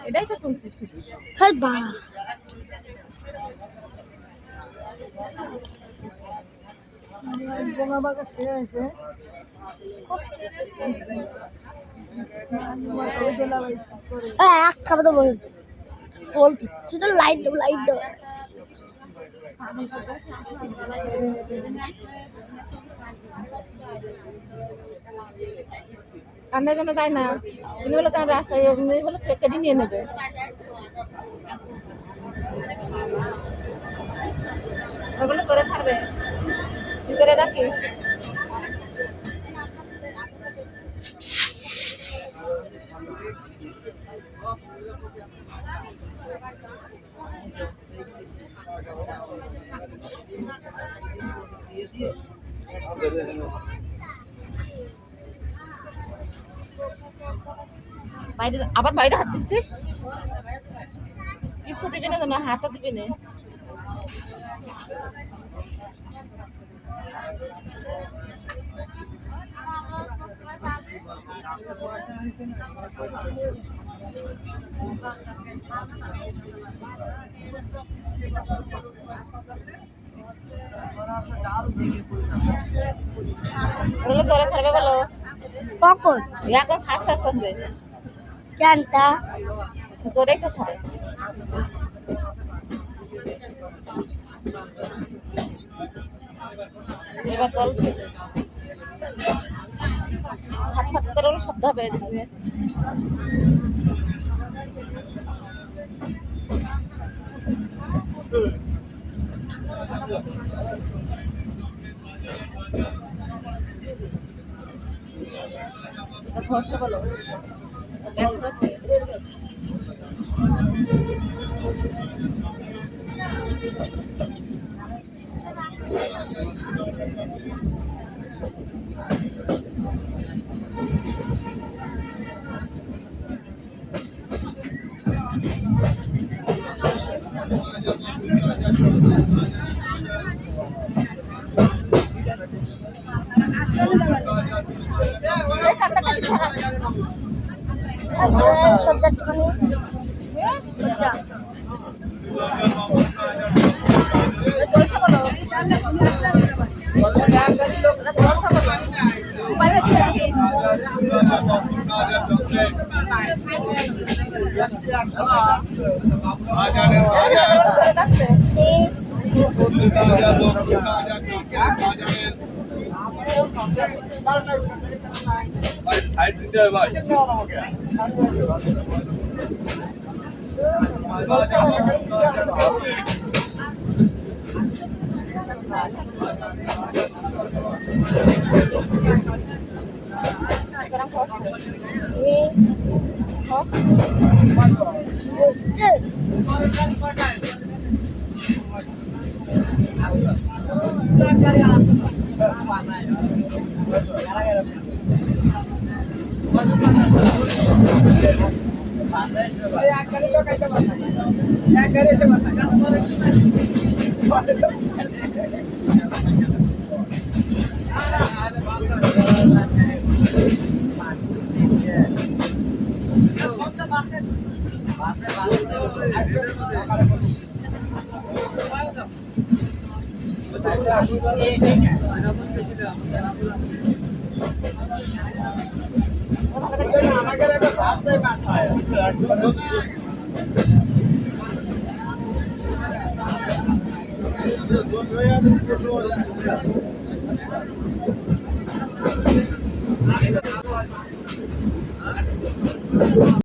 এটাই তো তুলছি শুধু। হ্যাঁ বাবা বোমা বাগা শেষ এক খাবার দেবো বলছি শুধু লাইট দেবো লাইট দেবো কান্দার জন্য তাই না উনি বলে তার রাস্তায় উনি বলে কেটে নিয়ে নেবে ওগুলো করে ছাড়বে ভিতরে রাখিস বাইরে আবার বাইরে হাত দিচ্ছিস কিছু দিবি না যেন হাতও দিবি না ওগুলো জোরে ছাড়বে বলো কখন এখন ছাড়ছে আস্তে আস্তে জানতা জোরেই তো ছাড়ে এবার চলছে ছাপ ছাপ করে শব্দ হবে ধরছে বলো সবজার দোকানে সাইড দিতে হবে ভাই বসছে